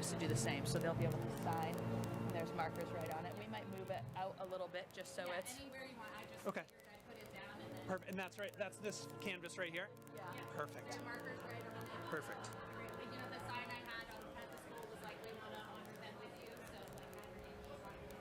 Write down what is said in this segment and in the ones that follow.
members to do the same, so they'll be able to sign. And there's markers right on it. We might move it out a little bit just so it's anywhere you want. I just Okay. figured I'd put it down and then Perfect. And that's right. That's this canvas right here. yeah. Perfect. the markers right on it. Perfect. Great. But, you know, the sign I had at the school was like, we want to honor them with you. So like, have your name was on it.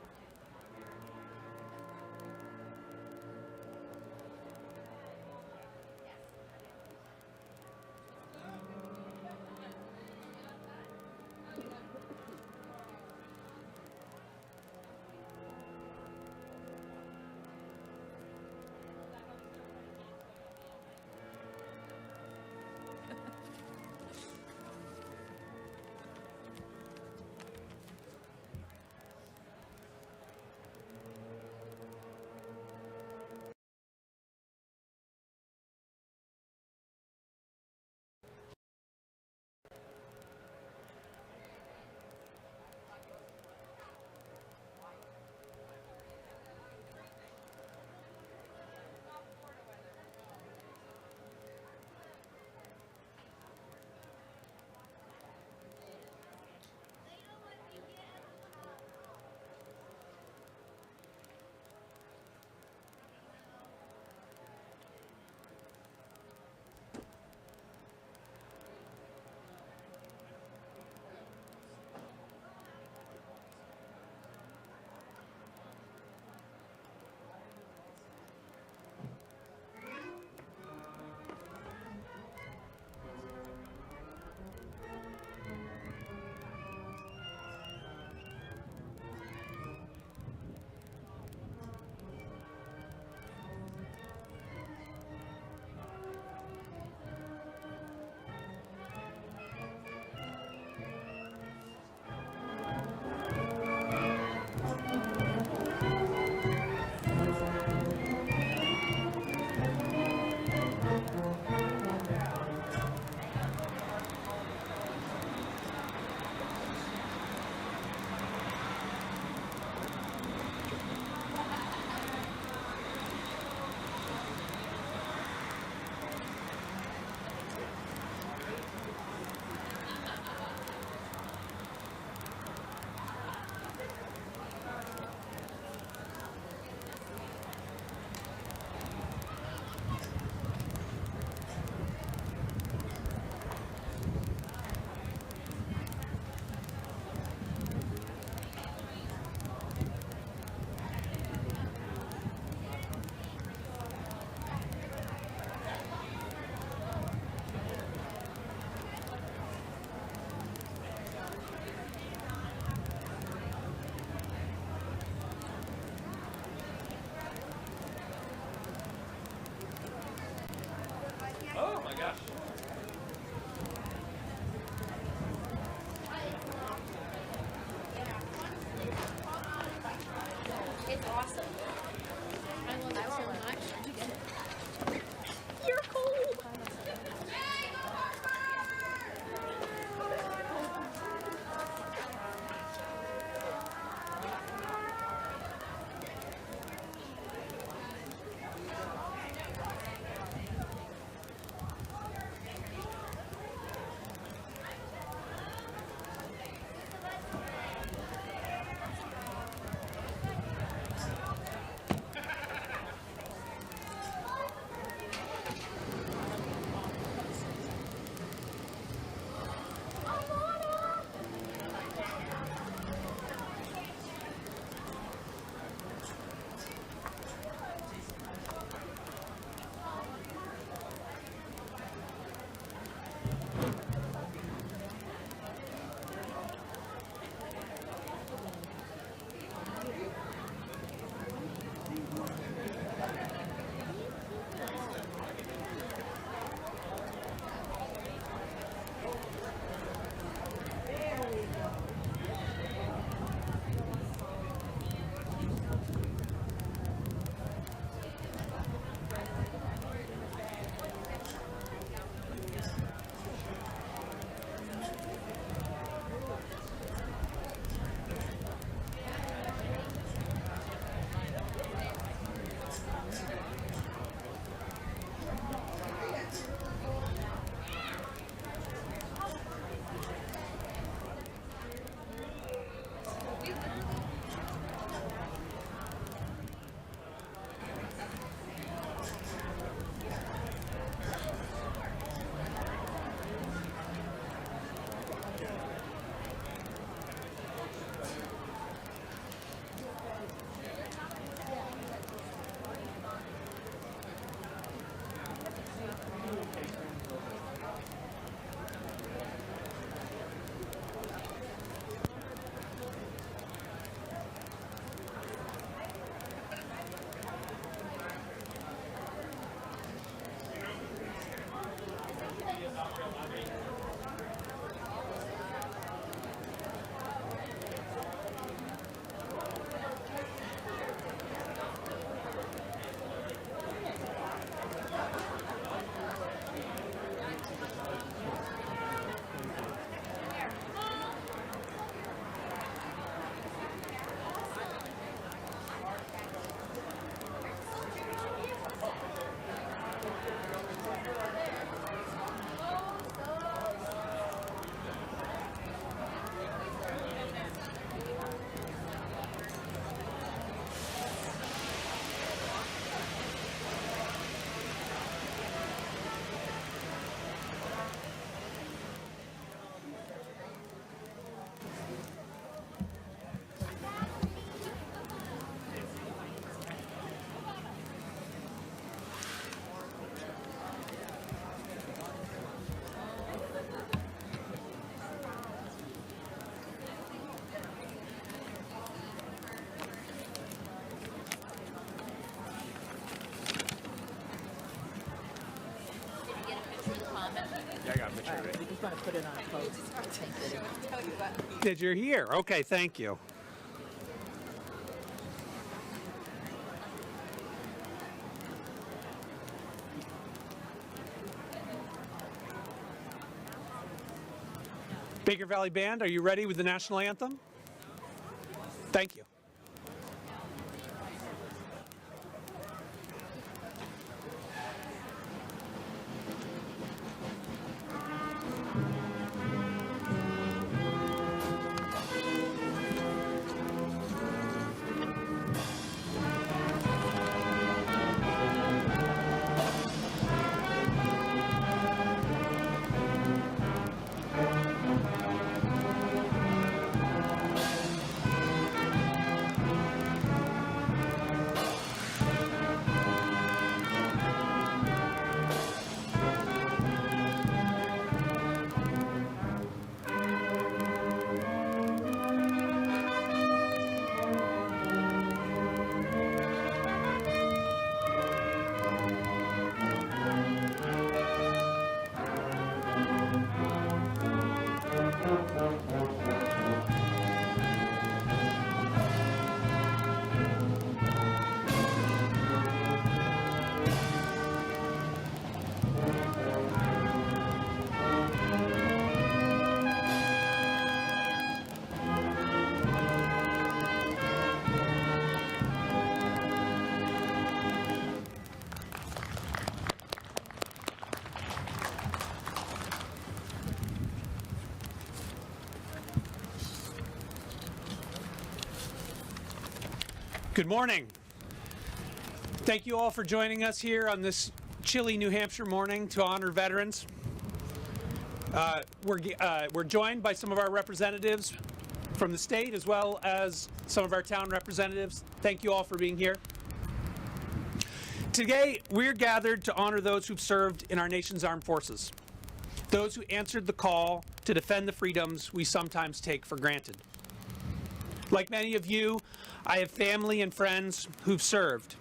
Oh my gosh. It's awesome. I love it so much. Did you get it? You're cold. I got a picture All of right, it. we just want to put it on a post. Thank you. Did you hear? Okay, thank you. Baker Valley Band, are you ready with the national anthem? Thank you. Good morning. Thank you all for joining us here on this chilly New Hampshire morning to honor veterans. We're joined by some of our representatives from the state as well as some of our town representatives. Thank you all for being here. Today, we're gathered to honor those who've served in our nation's armed forces, those who answered the call to defend the freedoms we sometimes take for granted. Like many of you, I have family and friends who've served,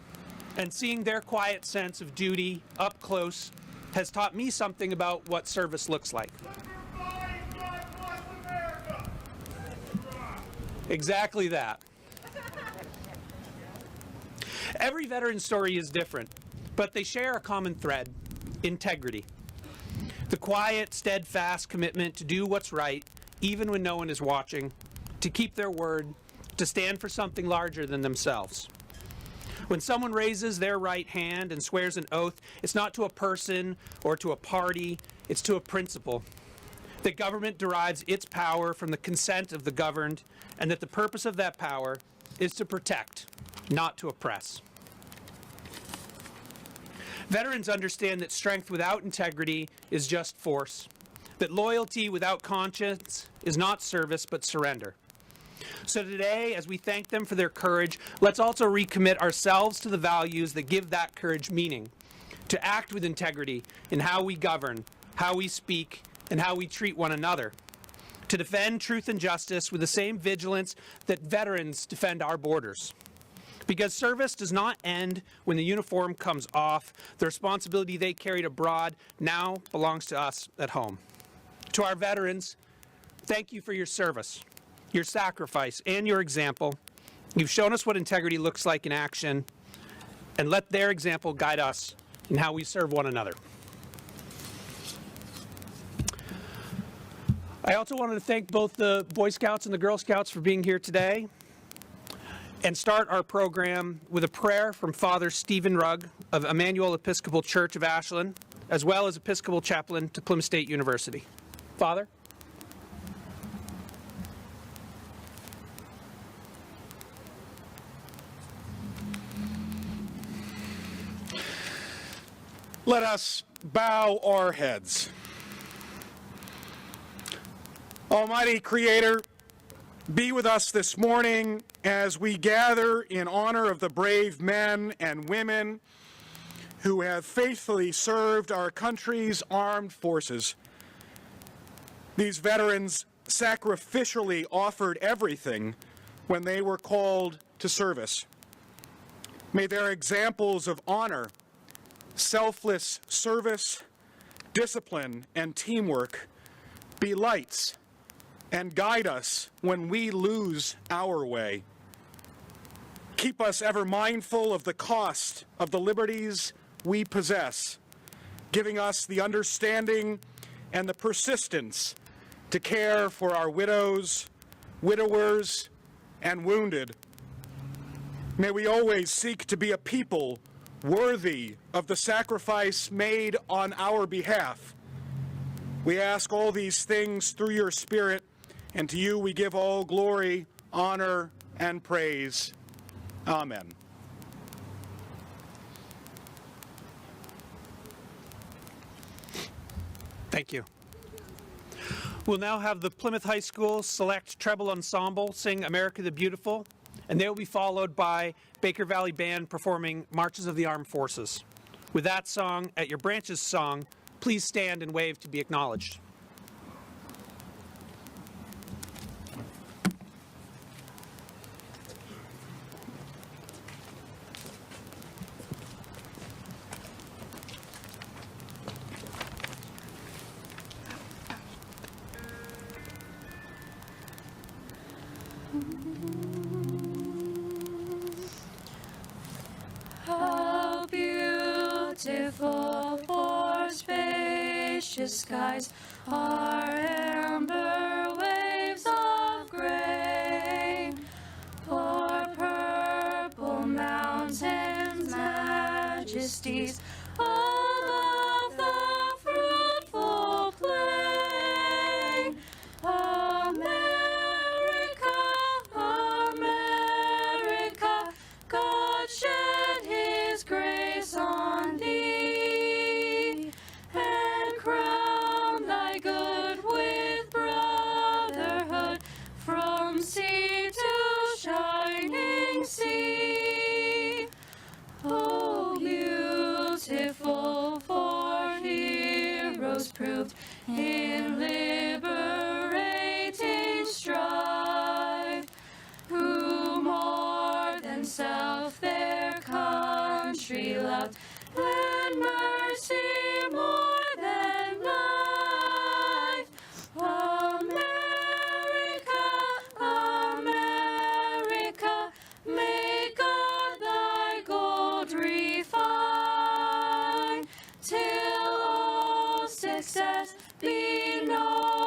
and seeing their quiet sense of duty up close has taught me something about what service looks like. Exactly that. Every veteran story is different, but they share a common thread: integrity. The quiet, steadfast commitment to do what's right, even when no one is watching, to keep their word, to stand for something larger than themselves. When someone raises their right hand and swears an oath, it's not to a person or to a party, it's to a principle. That government derives its power from the consent of the governed, and that the purpose of that power is to protect, not to oppress. Veterans understand that strength without integrity is just force, that loyalty without conscience is not service but surrender. So today, as we thank them for their courage, let's also recommit ourselves to the values that give that courage meaning, to act with integrity in how we govern, how we speak, and how we treat one another, to defend truth and justice with the same vigilance that veterans defend our borders. Because service does not end when the uniform comes off. The responsibility they carried abroad now belongs to us at home. To our veterans, thank you for your service, your sacrifice, and your example. You've shown us what integrity looks like in action, and let their example guide us in how we serve one another. I also wanted to thank both the Boy Scouts and the Girl Scouts for being here today, and start our program with a prayer from Father Stephen Rugg of Emmanuel Episcopal Church of Ashland, as well as Episcopal Chaplain to Plymouth State University. Father? Let us bow our heads. Almighty Creator, be with us this morning as we gather in honor of the brave men and women who have faithfully served our country's armed forces. These veterans sacrificially offered everything when they were called to service. May their examples of honor, selfless service, discipline, and teamwork be lights and guide us when we lose our way. Keep us ever mindful of the cost of the liberties we possess, giving us the understanding and the persistence to care for our widows, widowers, and wounded. May we always seek to be a people worthy of the sacrifice made on our behalf. We ask all these things through your Spirit, and to you we give all glory, honor, and praise. Amen. Thank you. We'll now have the Plymouth High School Select Treble Ensemble sing America the Beautiful, and they will be followed by Baker Valley Band performing Marches of the Armed Forces. With that song at your branches song, please stand and wave to be acknowledged. How beautiful for spacious skies are amber waves of grain, for purple mountains, majesties above the fruitful plain. America, America, God shed his grace on thee, and crown thy good with brotherhood from sea to shining sea. Oh, beautiful for heroes proved in liberating strife, who more than self their country loved, and mercy more than life. America, America, may God thy gold refine, till all success be known.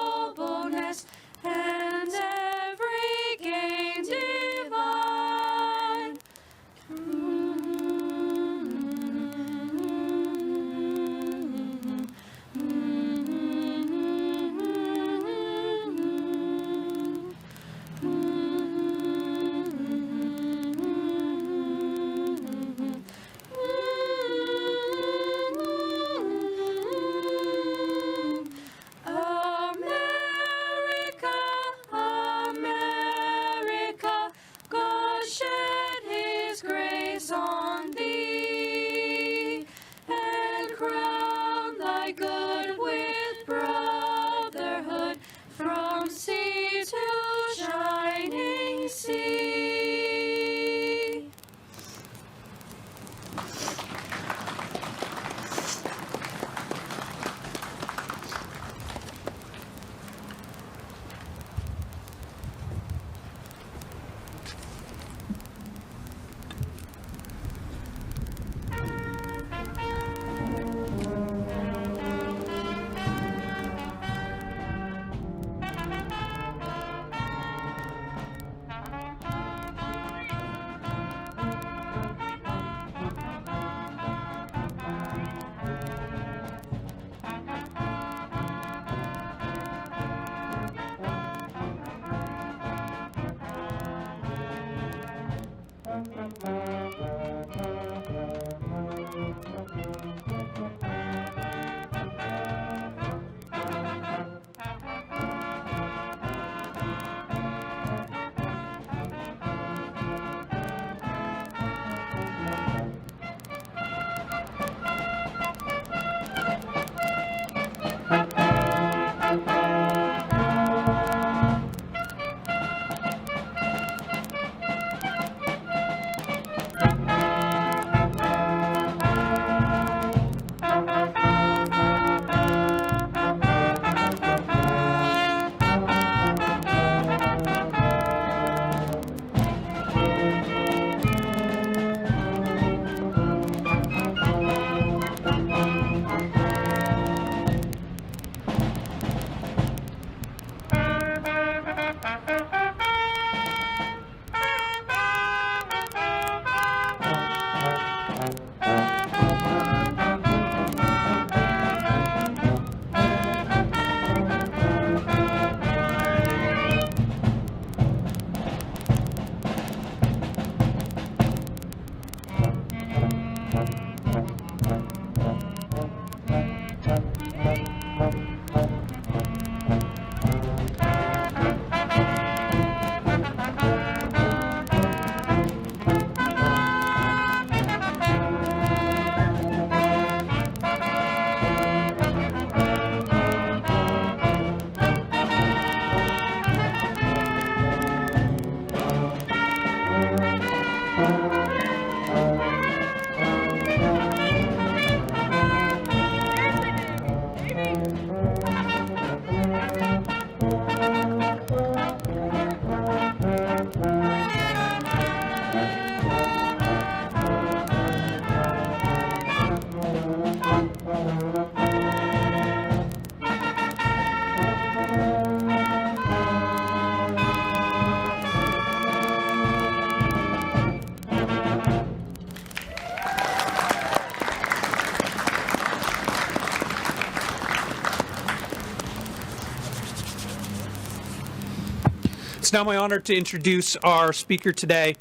It's now my honor to introduce our speaker today,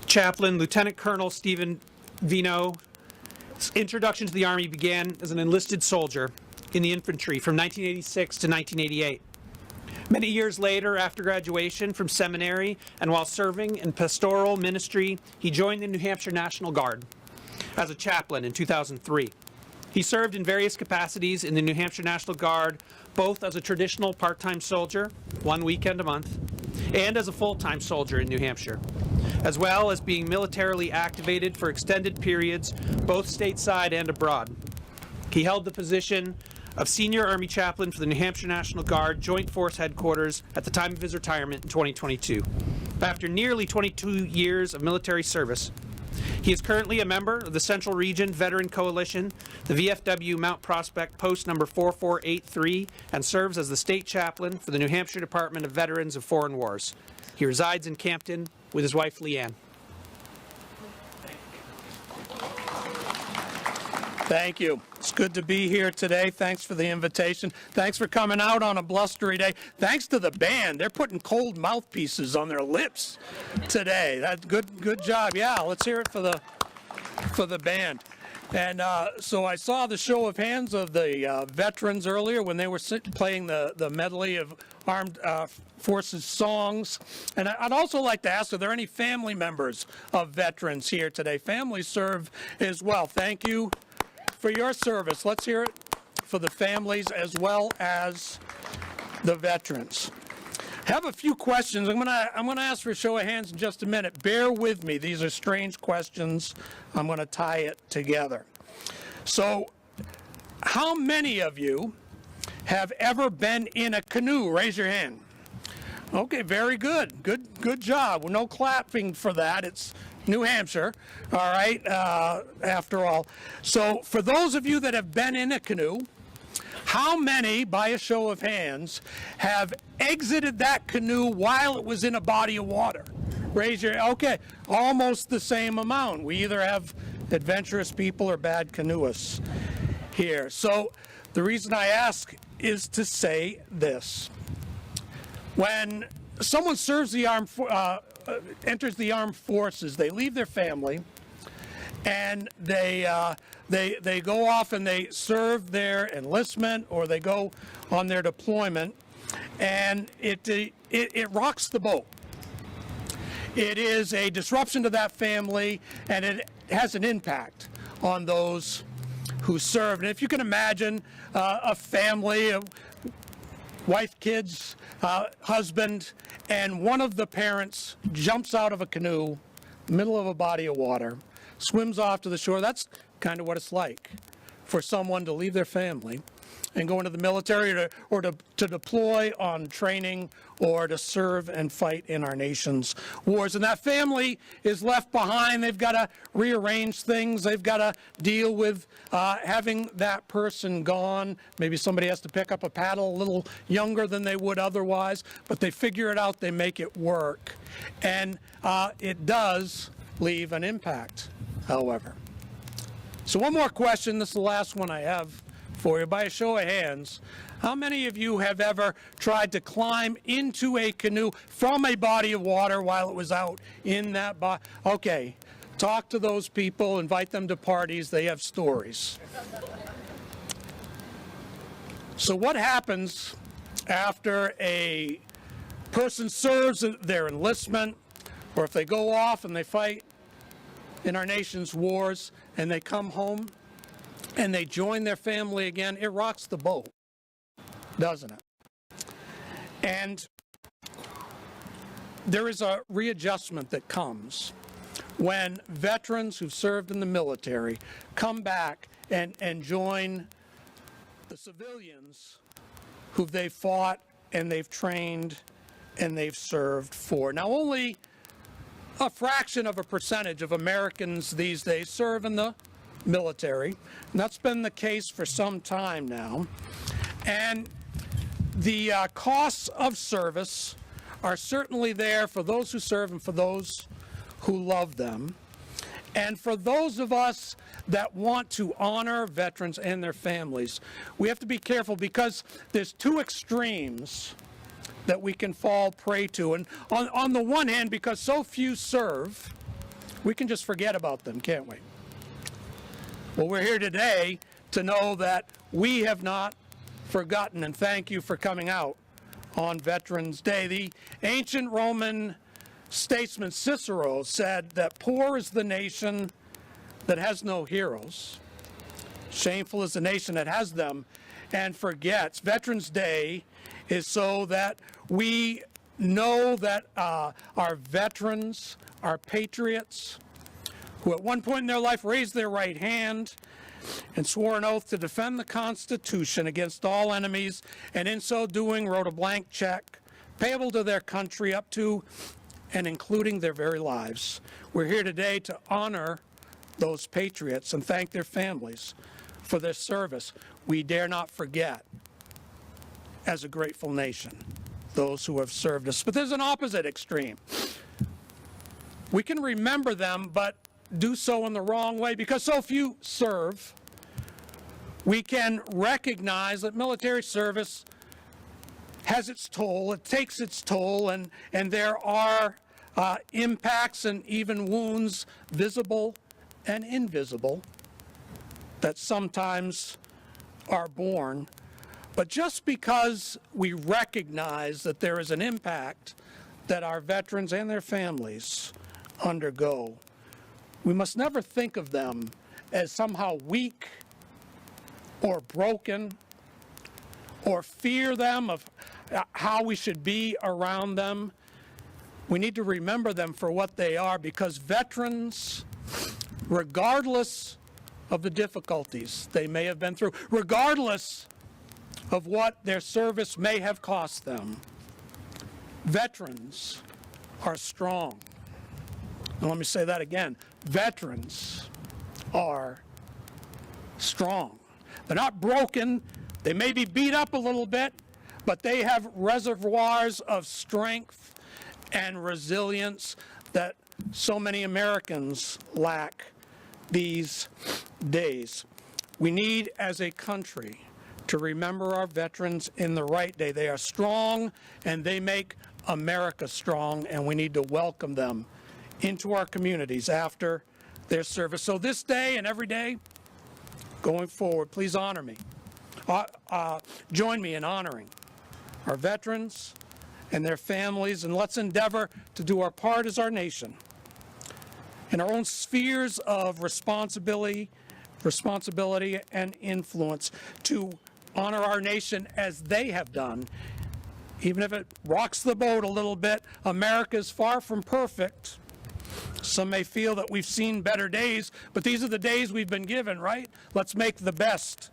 Chaplain Lieutenant Colonel Stephen Vino. His introduction to the Army began as an enlisted soldier in the infantry from 1986 to 1988. Many years later, after graduation from seminary and while serving in pastoral ministry, he joined the New Hampshire National Guard as a chaplain in 2003. He served in various capacities in the New Hampshire National Guard, both as a traditional part-time soldier, 1 weekend a month, and as a full-time soldier in New Hampshire, as well as being militarily activated for extended periods, both stateside and abroad. He held the position of Senior Army Chaplain for the New Hampshire National Guard Joint Force Headquarters at the time of his retirement in 2022. After nearly 22 years of military service, he is currently a member of the Central Region Veteran Coalition, the VFW Mount Prospect Post number 4483, and serves as the State Chaplain for the New Hampshire Department of Veterans of Foreign Wars. He resides in Campton with his wife, Leanne. Thank you. It's good to be here today. Thanks for the invitation. Thanks for coming out on a blustery day. Thanks to the band. They're putting cold mouthpieces on their lips today. That's good job. Yeah, let's hear it for the band. And so I saw the show of hands of the veterans earlier when they were playing the medley of Armed Forces songs. And I'd also like to ask, are there any family members of veterans here today? Families serve as well. Thank you for your service. Let's hear it for the families as well as the veterans. I have a few questions. I'm gonna ask for a show of hands in just a minute. Bear with me. These are strange questions. I'm gonna tie it together. So, how many of you have ever been in a canoe? Raise your hand. Okay, very good. Good job. Well, no clapping for that. It's New Hampshire, all right, after all. So for those of you that have been in a canoe, how many, by a show of hands, have exited that canoe while it was in a body of water? Raise your, okay, almost the same amount. We either have adventurous people or bad canoeists here. So the reason I ask is to say this. When someone serves the enters the armed forces, they leave their family, and they go off and they serve their enlistment, or they go on their deployment, and it rocks the boat. It is a disruption to that family, and it has an impact on those who served. And if you can imagine a family, a wife, kids, husband, and one of the parents jumps out of a canoe, middle of a body of water, swims off to the shore. That's kind of what it's like for someone to leave their family and go into the military or to deploy on training or to serve and fight in our nation's wars. And that family is left behind. They've got to rearrange things. They've got to deal with having that person gone. Maybe somebody has to pick up a paddle a little younger than they would otherwise, but they figure it out. They make it work. And it does leave an impact, however. So one more question. This is the last one I have for you. By a show of hands, how many of you have ever tried to climb into a canoe from a body of water while it was out in that body? Okay, Talk to those people, invite them to parties, they have stories. So what happens after a person serves their enlistment, or if they go off and they fight in our nation's wars and they come home and they join their family again? It rocks the boat, doesn't it? And there is a readjustment that comes when veterans who've served in the military come back and join the civilians who they've fought and they've trained and they've served for. Now, only a fraction of a percentage of Americans these days serve in the military, and that's been the case for some time now. And the costs of service are certainly there for those who serve and for those who love them. And for those of us that want to honor veterans and their families, we have to be careful because there's two extremes that we can fall prey to. And on the one hand, because so few serve, we can just forget about them, can't we? Well, we're here today to know that we have not forgotten, and thank you for coming out on Veterans Day. The ancient Roman statesman Cicero said that poor is the nation that has no heroes. Shameful is the nation that has them and forgets. Veterans Day is so that we know that our veterans, our patriots, who at one point in their life raised their right hand and swore an oath to defend the Constitution against all enemies, and in so doing wrote a blank check payable to their country up to and including their very lives. We're here today to honor those patriots and thank their families for their service. We dare not forget, as a grateful nation, those who have served us. But there's an opposite extreme. We can remember them, but do so in the wrong way. Because so few serve, we can recognize that military service has its toll, it takes its toll, and there are impacts and even wounds, visible and invisible, that sometimes are borne. But just because we recognize that there is an impact that our veterans and their families undergo, we must never think of them as somehow weak or broken, or fear them of how we should be around them. We need to remember them for what they are, because veterans, regardless of the difficulties they may have been through, regardless of what their service may have cost them, veterans are strong. And let me say that again. Veterans are strong. They're not broken. They may be beat up a little bit, but they have reservoirs of strength and resilience that so many Americans lack these days. We need, as a country, to remember our veterans in the right day. They are strong, and they make America strong, and we need to welcome them into our communities after their service. So this day and every day going forward, please honor me. Join me in honoring our veterans and their families, and let's endeavor to do our part as our nation in our own spheres of responsibility and influence to honor our nation as they have done. Even if it rocks the boat a little bit, America is far from perfect. Some may feel that we've seen better days, but these are the days we've been given, right? Let's make the best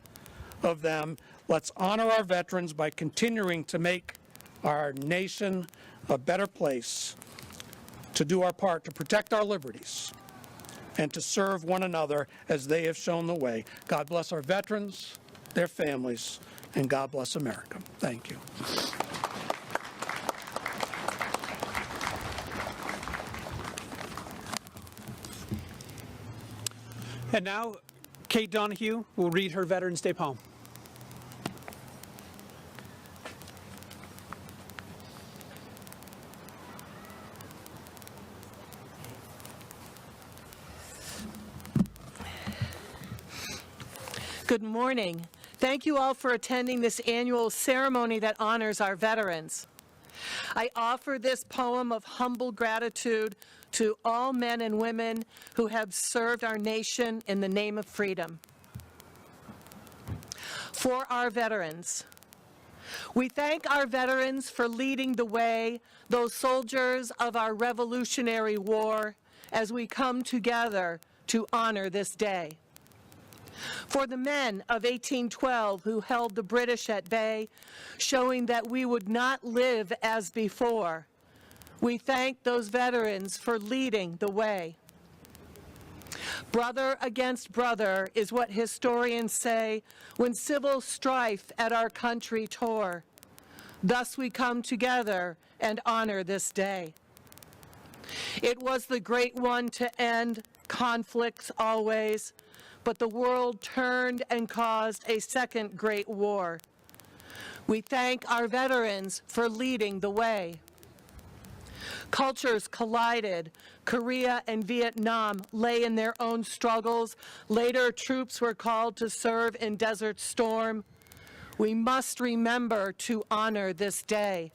of them. Let's honor our veterans by continuing to make our nation a better place, to do our part to protect our liberties and to serve one another as they have shown the way. God bless our veterans, their families, and God bless America. Thank you. And now, Kate Donahue will read her Veterans Day poem. Good morning. Thank you all for attending this annual ceremony that honors our veterans. I offer this poem of humble gratitude to all men and women who have served our nation in the name of freedom. For our veterans, we thank our veterans for leading the way, those soldiers of our Revolutionary War, as we come together to honor this day. For the men of 1812 who held the British at bay, showing that we would not live as before, we thank those veterans for leading the way. Brother against brother is what historians say when civil strife at our country tore. Thus we come together and honor this day. It was the great one to end conflicts always, but the world turned and caused a second great war. We thank our veterans for leading the way. Cultures collided. Korea and Vietnam lay in their own struggles. Later, troops were called to serve in Desert Storm. We must remember to honor this day.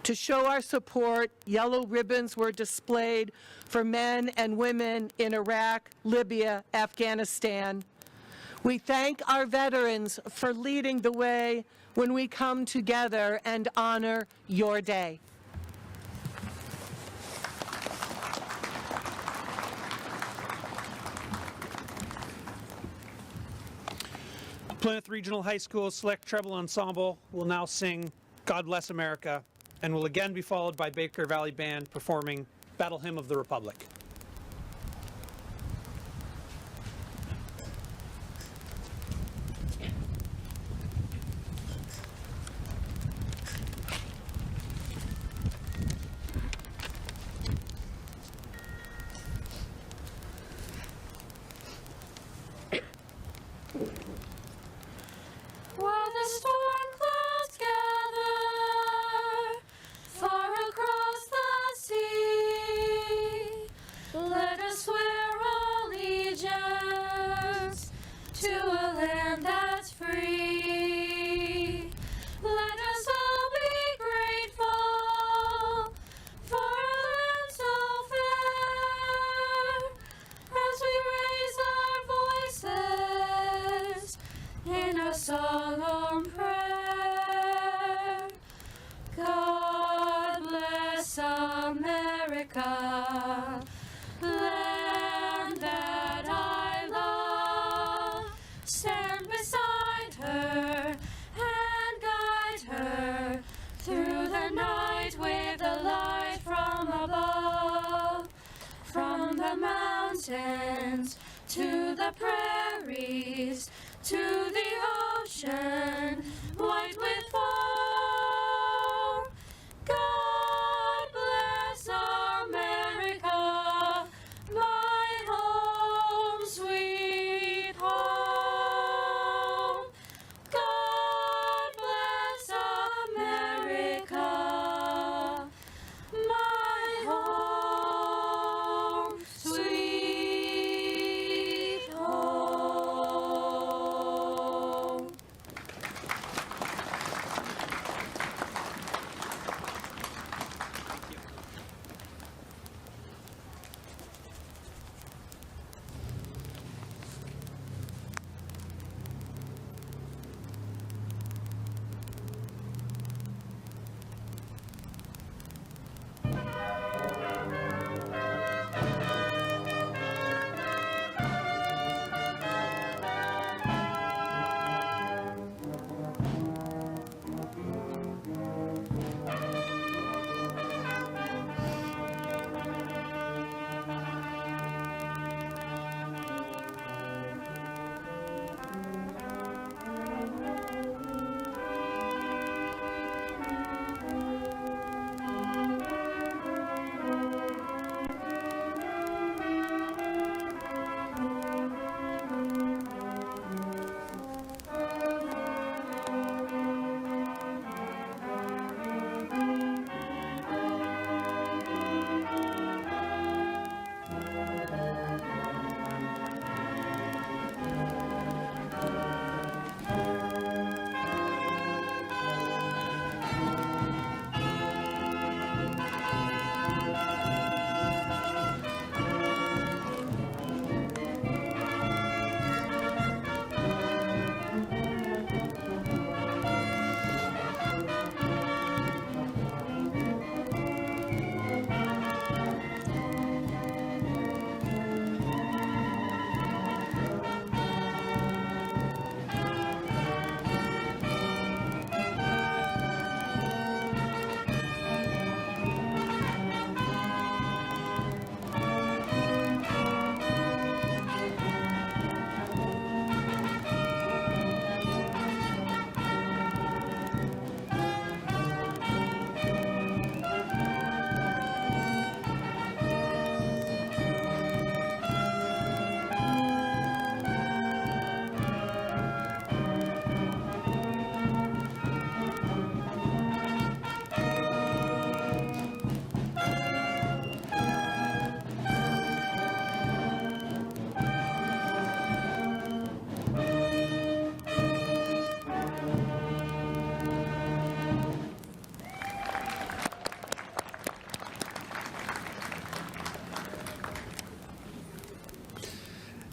To show our support, yellow ribbons were displayed for men and women in Iraq, Libya, Afghanistan. We thank our veterans for leading the way when we come together and honor your day. Plymouth Regional High School Select Treble Ensemble will now sing God Bless America and will again be followed by Baker Valley Band performing Battle Hymn of the Republic. While the storm clouds gather far across the sea, let us swear allegiance to a land that's free. Let us all be grateful for a land so fair as we raise our voices in a solemn prayer. God bless America, land that I love. Stand beside her and guide her through the night with the light from above. From the mountains to the prairies, to the ocean.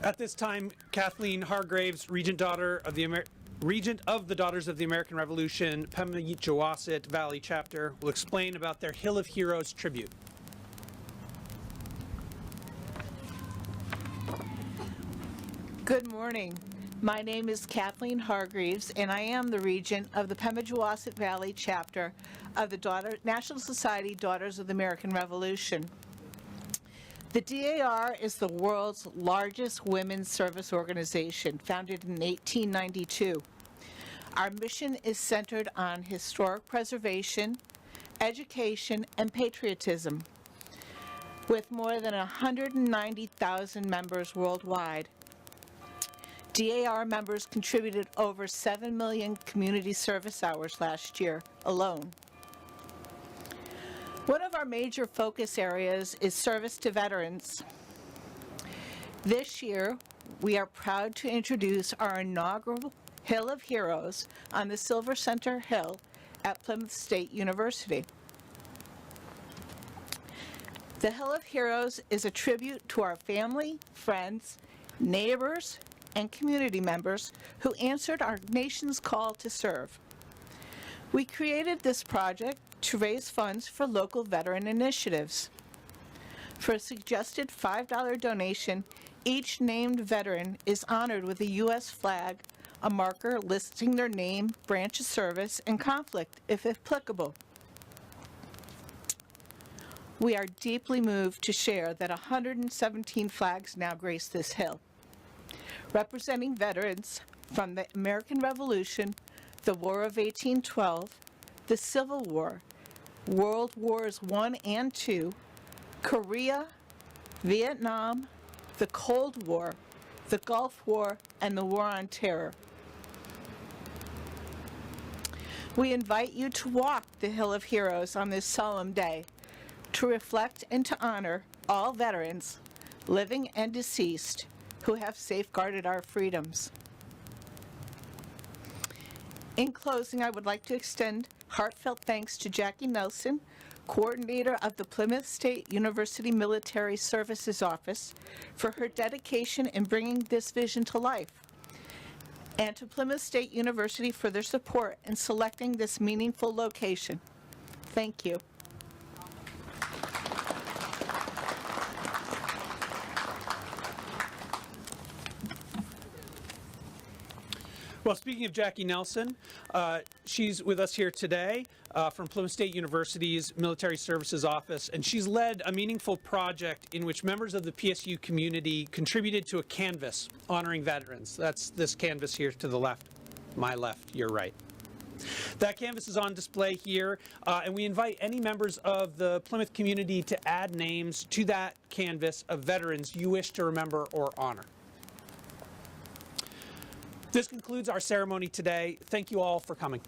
At this time, Kathleen Hargraves, Regent of the Daughters of the American Revolution, Pemigewasset Valley Chapter, will explain about their Hill of Heroes tribute. Good morning. My name is Kathleen Hargreaves, and I am the Regent of the Pemigewasset Valley Chapter of the National Society Daughters of the American Revolution. The DAR is the world's largest women's service organization, founded in 1892. Our mission is centered on historic preservation, education, and patriotism. With more than 190,000 members worldwide, DAR members contributed over 7 million community service hours last year alone. One of our major focus areas is service to veterans. This year, we are proud to introduce our inaugural Hill of Heroes on the Silver Center Hill at Plymouth State University. The Hill of Heroes is a tribute to our family, friends, neighbors, and community members who answered our nation's call to serve. We created this project to raise funds for local veteran initiatives. For a suggested $5 donation, each named veteran is honored with a U.S. flag, a marker listing their name, branch of service, and conflict, if applicable. We are deeply moved to share that 117 flags now grace this hill, representing veterans from the American Revolution, the War of 1812, the Civil War, World Wars I and II, Korea, Vietnam, the Cold War, the Gulf War, and the War on Terror. We invite you to walk the Hill of Heroes on this solemn day to reflect and to honor all veterans, living and deceased, who have safeguarded our freedoms. In closing, I would like to extend heartfelt thanks to Jackie Nelson, coordinator of the Plymouth State University Military Services Office, for her dedication in bringing this vision to life, and to Plymouth State University for their support in selecting this meaningful location. Thank you. Well, speaking of Jackie Nelson, she's with us here today from Plymouth State University's Military Services Office, and she's led a meaningful project in which members of the PSU community contributed to a canvas honoring veterans. That's this canvas here to the left, my left, your right. That canvas is on display here, and we invite any members of the Plymouth community to add names to that canvas of veterans you wish to remember or honor. This concludes our ceremony today. Thank you all for coming.